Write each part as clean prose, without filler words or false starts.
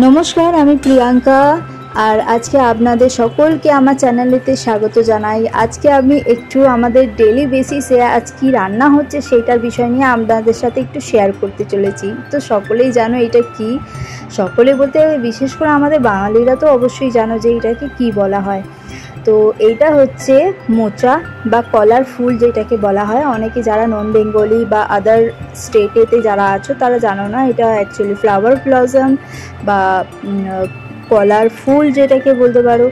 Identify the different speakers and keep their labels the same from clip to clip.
Speaker 1: নমস্কার, আমি প্রিয়াঙ্কা। আর আজকে আপনাদের সকলকে আমার চ্যানেলেতে স্বাগত জানাই। আজকে আমি একটু আমাদের ডেলি বেসিসে আজ কি রান্না হচ্ছে সেইটার বিষয় নিয়ে আপনাদের সাথে একটু শেয়ার করতে চলেছি। তো সকলেই জানো এটা কি, সকলে বলতে বিশেষ করে আমাদের বাঙালিরা তো অবশ্যই জানো যে এটাকে কি বলা হয়। তো এইটা হচ্ছে মোচা বা কলার ফুল যেটাকে বলা হয়। অনেকে যারা নন বেঙ্গলি বা আদার স্টেটেতে যারা আছো তারা জানো না, এটা অ্যাকচুয়ালি ফ্লাওয়ার ব্লসম বা কলার ফুল যেটাকে বলতে পারো।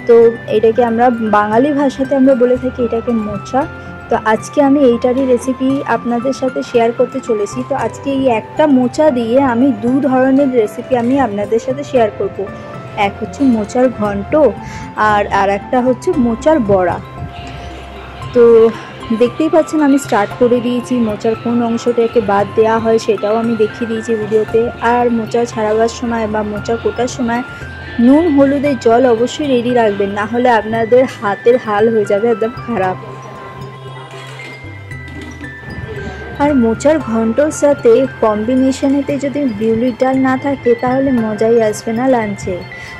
Speaker 1: তো এটাকে আমরা বাঙালি ভাষাতে আমরা বলে থাকি এটাকে মোচা। তো আজকে আমি এইটারই রেসিপি আপনাদের সাথে শেয়ার করতে চলেছি। তো আজকে এই একটা মোচা দিয়ে আমি দু ধরনের রেসিপি আমি আপনাদের সাথে শেয়ার করব। এক হচ্ছে মোচার ঘন্ট আর একটা হচ্ছে মোচার বড়া। তো দেখতেই পাচ্ছেন আমি স্টার্ট করে দিয়েছি। মোচার কোন অংশটাকে বাদ দেওয়া হয় সেটাও আমি দেখিয়ে দিয়েছি ভিডিওতে। আর মোচা ছাড়াবার সময় বা মোচা কোটার সময় নুন হলুদের জল অবশ্যই রেডি রাখবেন, না হলে আপনাদের হাতের হাল হয়ে যাবে একদম খারাপ। আর মোচার ঘন্টর সাথে কম্বিনেশনেতে যদি বিউলির ডাল না থাকে তাহলে মজাই আসবে না লাঞ্চে।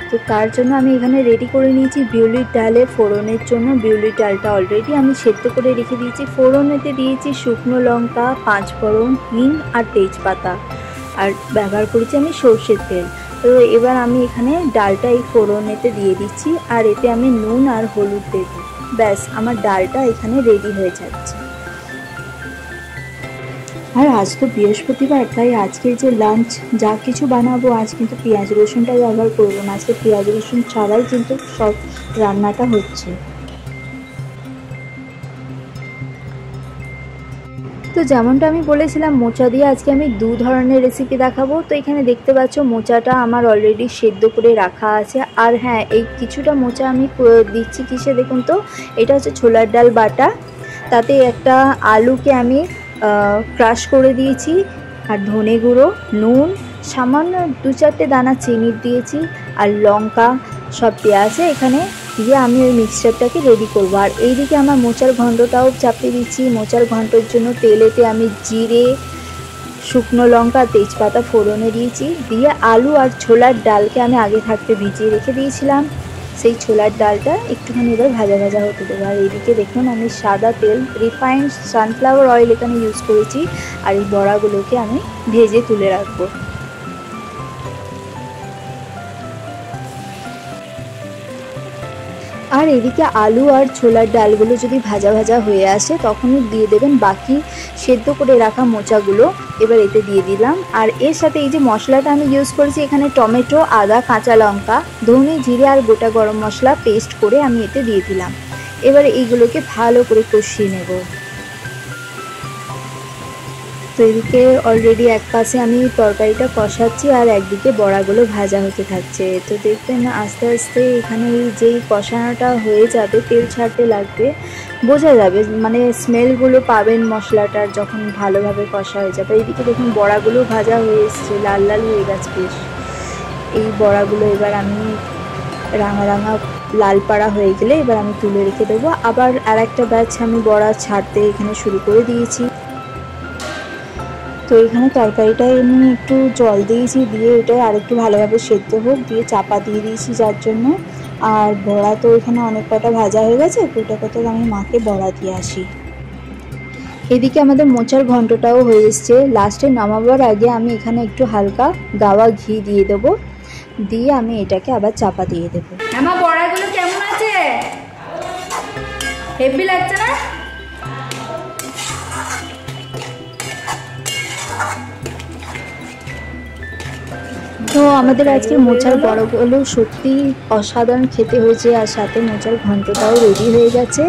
Speaker 1: তো তার জন্য আমি এখানে রেডি করে নিয়েছি বিউলির ডালে ফোড়নের জন্য। বিউলির ডালটা অলরেডি আমি সেদ্ধ করে রেখে দিয়েছি। ফোড়নেতে দিয়েছি শুকনো লঙ্কা, 5 ফোড়ন, হিং আর তেজপাতা, আর ব্যবহার করেছি আমি সর্ষের তেল। তো এবার আমি এখানে ডালটা এই ফোড়নেতে দিয়ে দিচ্ছি, আর এতে আমি নুন আর হলুদ দেব। ব্যাস আমার ডালটা এখানে রেডি হয়ে যাচ্ছে। আর আজ তো বৃহস্পতিবার, তাই আজকে যে লাঞ্চ যা কিছু বানাবো আজ কিন্তু পেঁয়াজ রসুনটা ব্যবহার করবো না। আজকে পেঁয়াজ রসুন ছাড়াই কিন্তু সব রান্নাটা হচ্ছে। তো যেমনটা আমি বলেছিলাম মোচা দিয়ে আজকে আমি দু ধরনের রেসিপি দেখাবো। তো এখানে দেখতে পাচ্ছ মোচাটা আমার অলরেডি সেদ্ধ করে রাখা আছে। আর হ্যাঁ, এই কিছুটা মোচা আমি দিচ্ছি কিসে দেখুন তো, এটা হচ্ছে ছোলার ডাল বাটা। তাতে একটা আলুকে আমি ক্রাশ করে দিয়েছি, আর ধনে গুঁড়ো, নুন, সামান্য 2-4টে দানা চিনি দিয়েছি, আর লঙ্কা সব দেওয়া আছে এখানে দিয়ে আমি ওই মিক্সচারটাকে রেডি করবো। আর এইদিকে আমার মোচার ঘন্টটাও চাপিয়ে দিচ্ছি। মোচার ঘন্টর জন্য তেলেতে আমি জিরে, শুকনো লঙ্কা, তেজপাতা ফোড়নে দিয়েছি, দিয়ে আলু আর ছোলার ডালকে আমি আগে থাকতে ভিজিয়ে রেখে দিয়েছিলাম। সেই ছোলার ডালটা একটুখানি এবার ভাজা ভাজা হতে দেবো। আর এদিকে দেখুন আমি সাদা তেল, রিফাইন্ড সানফ্লাওয়ার অয়েল এখানে ইউজ করেছি। আর এই বড়াগুলোকে আমি ভেজে তুলে রাখবো। আর এদিকে আলু আর ছোলার ডালগুলো যদি ভাজা ভাজা হয়ে আসে তখনই দিয়ে দেবেন বাকি সেদ্ধ করে রাখা মোচাগুলো। এবার এতে দিয়ে দিলাম। আর এর সাথে এই যে মশলাটা আমি ইউজ করেছি এখানে টমেটো, আদা, কাঁচা লঙ্কা, ধনে, জিরে আর গোটা গরম মশলা পেস্ট করে আমি এতে দিয়ে দিলাম। এবার এইগুলোকে ভালো করে কষিয়ে নেব। তো এদিকে অলরেডি এক পাশে আমি তরকারিটা কষাচ্ছি আর একদিকে বড়াগুলো ভাজা হতে থাকছে। তো দেখবেন আস্তে আস্তে এখানে যেই কষানোটা হয়ে যাবে, তেল ছাড়তে লাগবে, বোঝা যাবে, মানে স্মেলগুলো পাবেন মশলাটার যখন ভালোভাবে কষা হয়ে যাবে। এইদিকে দেখুন বড়াগুলো ভাজা হয়ে এসছে, লাল লাল হয়ে গেছে বেশ। এই বড়াগুলো এবার আমি রাঙা রাঙা লাল পাড়া হয়ে গেলে এবার আমি তুলে রেখে দেবো। আবার আর একটা ব্যাচ আমি বড়া ছাড়তে এখানে শুরু করে দিয়েছি। তো এখানে তরকারিটা এমনি একটু জল দিয়েছি, দিয়ে এটা আরেকটু ভালোভাবে সেদ্ধ হোক, দিয়ে চাপা দিয়ে দিয়েছি যার জন্য। আর বড়া তো এখানে অনেক কটা ভাজা হয়ে গেছে, কোটা কত আমি মাকে বড়া দিয়ে আসি। এদিকে আমাদের মোচার ঘন্টটাও হয়ে এসছে। লাস্টে নামাবার আগে আমি এখানে একটু হালকা গাওয়া ঘি দিয়ে দেবো, দিয়ে আমি এটাকে আবার চাপা দিয়ে দেবো।
Speaker 2: আমার বড়াগুলো কেমন আছে? হেভি লাগছে না?
Speaker 1: তো আমাদের আজকে মোচার বড়াগুলো সত্যি অসাধারণ খেতে হয়েছে, আর সাথে মোচার ঘন্টটাও রেডি হয়ে গেছে।